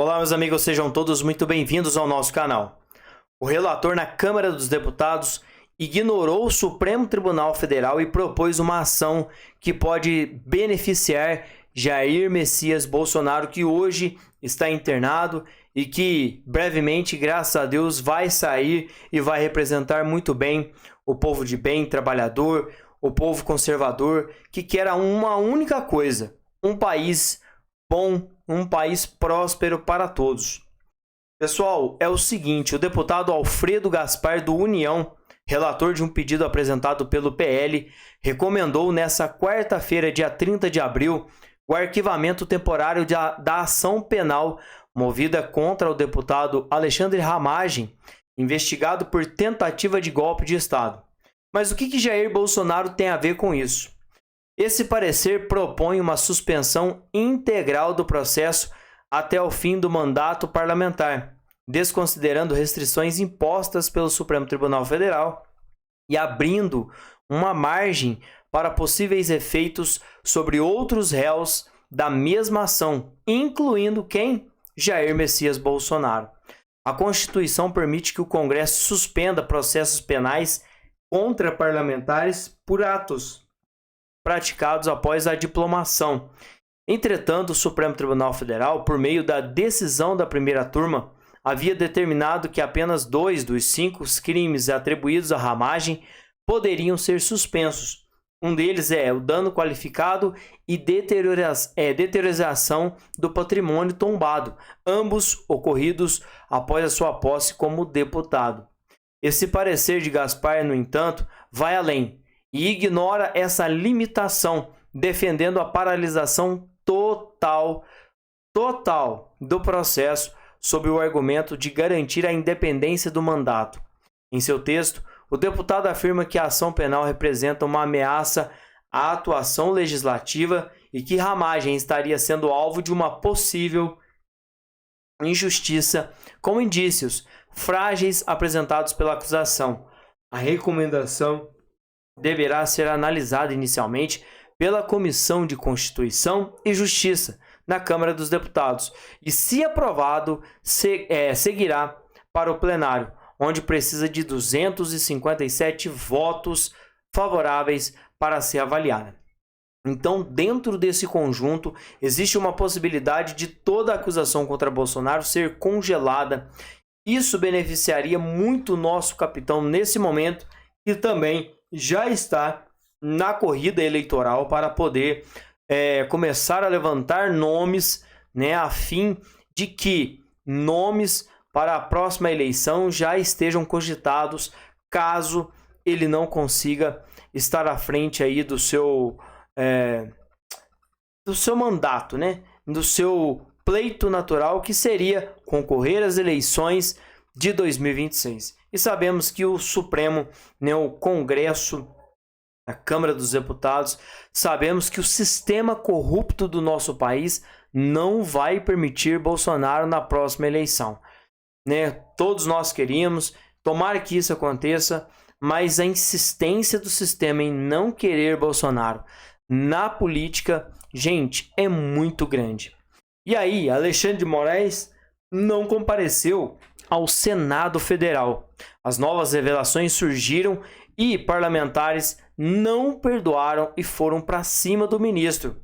Olá, meus amigos, sejam todos muito bem-vindos ao nosso canal. O relator na Câmara dos Deputados ignorou o Supremo Tribunal Federal e propôs uma ação que pode beneficiar Jair Messias Bolsonaro, que hoje está internado e que brevemente, graças a Deus, vai sair e vai representar muito bem o povo de bem, trabalhador, o povo conservador, que quer uma única coisa: um país bom, um país próspero para todos. Pessoal, é o seguinte, o deputado Alfredo Gaspar do União, relator de um pedido apresentado pelo PL, recomendou nesta quarta-feira, dia 30 de abril, o arquivamento temporário da ação penal movida contra o deputado Alexandre Ramagem, investigado por tentativa de golpe de Estado. Mas o que Jair Bolsonaro tem a ver com isso? Esse parecer propõe uma suspensão integral do processo até o fim do mandato parlamentar, desconsiderando restrições impostas pelo Supremo Tribunal Federal e abrindo uma margem para possíveis efeitos sobre outros réus da mesma ação, incluindo quem? Jair Messias Bolsonaro. A Constituição permite que o Congresso suspenda processos penais contra parlamentares por atos praticados após a diplomação. Entretanto, o Supremo Tribunal Federal, por meio da decisão da primeira turma, havia determinado que apenas 2 dos 5 crimes atribuídos à Ramagem poderiam ser suspensos. Um deles é o dano qualificado e deterioração do patrimônio tombado, ambos ocorridos após a sua posse como deputado. Esse parecer de Gaspar, no entanto, vai além e ignora essa limitação, defendendo a paralisação total do processo sob o argumento de garantir a independência do mandato. Em seu texto, o deputado afirma que a ação penal representa uma ameaça à atuação legislativa e que Ramagem estaria sendo alvo de uma possível injustiça com indícios frágeis apresentados pela acusação. A recomendação deverá ser analisada inicialmente pela Comissão de Constituição e Justiça na Câmara dos Deputados e, se aprovado, seguirá para o plenário, onde precisa de 257 votos favoráveis para ser avaliada. Então, dentro desse conjunto, existe uma possibilidade de toda a acusação contra Bolsonaro ser congelada. Isso beneficiaria muito o nosso capitão nesse momento, que também já está na corrida eleitoral para poder começar a levantar nomes, a fim de que nomes para a próxima eleição já estejam cogitados, caso ele não consiga estar à frente aí do seu mandato, do seu pleito natural, que seria concorrer às eleições de 2026. E sabemos que o Supremo, o Congresso, a Câmara dos Deputados, sabemos que o sistema corrupto do nosso país não vai permitir Bolsonaro na próxima eleição. Todos nós queríamos, tomara que isso aconteça, mas a insistência do sistema em não querer Bolsonaro na política, gente, é muito grande. E aí, Alexandre de Moraes não compareceu ao Senado Federal. As novas revelações surgiram e parlamentares não perdoaram e foram para cima do ministro.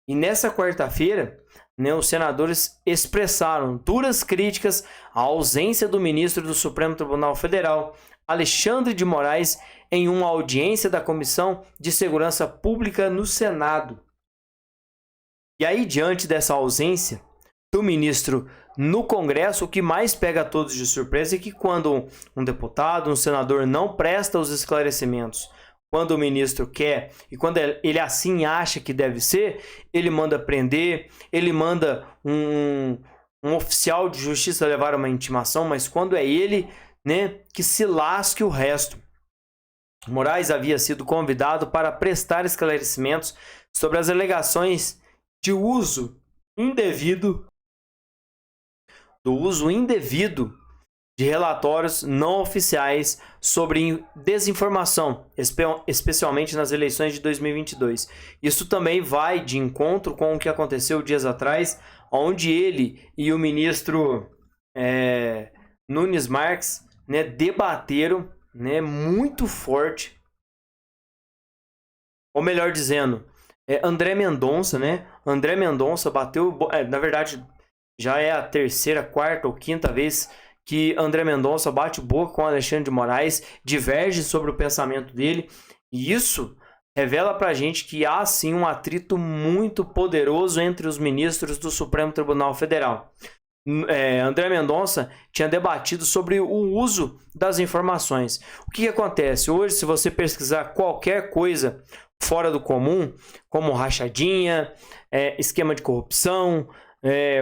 E nessa quarta-feira, os senadores expressaram duras críticas à ausência do ministro do Supremo Tribunal Federal, Alexandre de Moraes, em uma audiência da Comissão de Segurança Pública no Senado. E aí, diante dessa ausência do ministro no Congresso, o que mais pega a todos de surpresa é que quando um deputado, um senador não presta os esclarecimentos, quando o ministro quer e quando ele assim acha que deve ser, ele manda prender, ele manda um oficial de justiça levar uma intimação, mas quando é ele, que se lasque o resto. Moraes havia sido convidado para prestar esclarecimentos sobre as alegações de uso indevido de relatórios não oficiais sobre desinformação, especialmente nas eleições de 2022. Isso também vai de encontro com o que aconteceu dias atrás, onde ele e o ministro Nunes Marques, né, debateram, né, muito forte, ou melhor dizendo, André Mendonça, né? André Mendonça bateu, na verdade, já é a terceira, quarta ou quinta vez que André Mendonça bate boca com Alexandre de Moraes, diverge sobre o pensamento dele, e isso revela pra gente que há sim um atrito muito poderoso entre os ministros do Supremo Tribunal Federal. André Mendonça tinha debatido sobre o uso das informações. O que acontece? Hoje, se você pesquisar qualquer coisa fora do comum, como rachadinha, esquema de corrupção,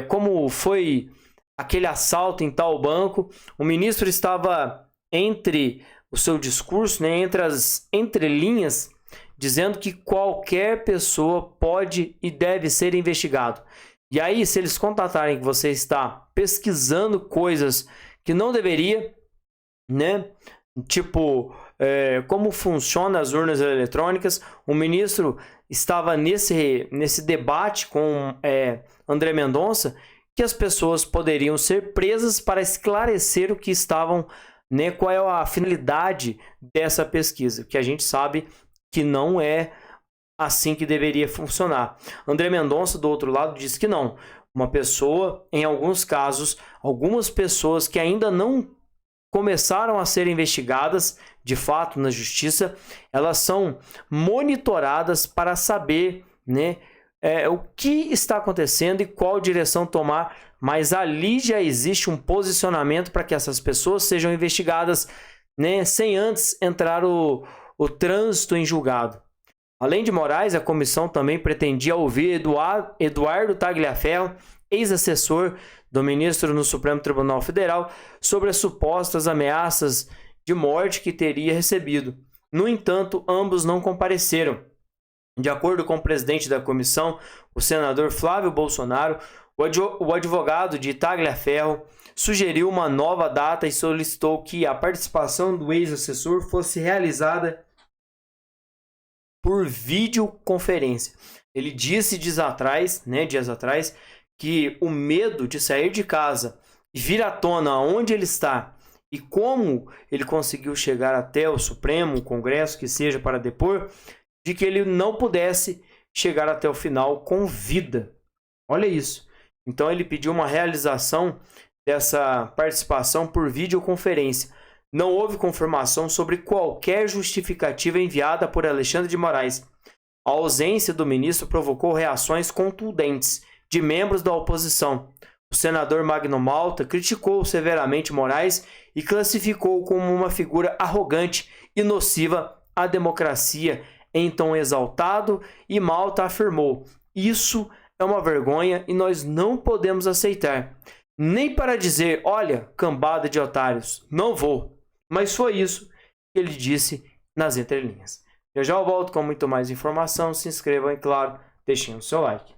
como foi aquele assalto em tal banco, o ministro estava entre o seu discurso, né, entre as entrelinhas, dizendo que qualquer pessoa pode e deve ser investigado. E aí, se eles contatarem que você está pesquisando coisas que não deveria, né? Tipo, como funcionam as urnas eletrônicas, o ministro estava nesse debate com André Mendonça, que as pessoas poderiam ser presas para esclarecer o que estavam, né? Qual é a finalidade dessa pesquisa, que a gente sabe que não é assim que deveria funcionar. André Mendonça, do outro lado, disse que não. Uma pessoa, em alguns casos, algumas pessoas que ainda não começaram a ser investigadas, de fato, na justiça, elas são monitoradas para saber, né, o que está acontecendo e qual direção tomar, mas ali já existe um posicionamento para que essas pessoas sejam investigadas, né, sem antes entrar o trânsito em julgado. Além de Moraes, a comissão também pretendia ouvir Eduardo Tagliaferro, ex-assessor do ministro no Supremo Tribunal Federal, sobre as supostas ameaças de morte que teria recebido. No entanto, ambos não compareceram. De acordo com o presidente da comissão, o senador Flávio Bolsonaro, o advogado de Tagliaferro sugeriu uma nova data e solicitou que a participação do ex-assessor fosse realizada por videoconferência. Ele disse dias atrás, que o medo de sair de casa e vir à tona onde ele está e como ele conseguiu chegar até o Supremo, o Congresso, que seja, para depor, de que ele não pudesse chegar até o final com vida. Olha isso. Então ele pediu uma realização dessa participação por videoconferência. Não houve confirmação sobre qualquer justificativa enviada por Alexandre de Moraes. A ausência do ministro provocou reações contundentes de membros da oposição. O senador Magno Malta criticou severamente Moraes e classificou como uma figura arrogante e nociva à democracia em tom exaltado, e Malta afirmou: "Isso é uma vergonha e nós não podemos aceitar. Nem para dizer, olha, cambada de otários, não vou." Mas foi isso que ele disse nas entrelinhas. Já já eu volto com muito mais informação. Se inscrevam e, claro, deixem o seu like.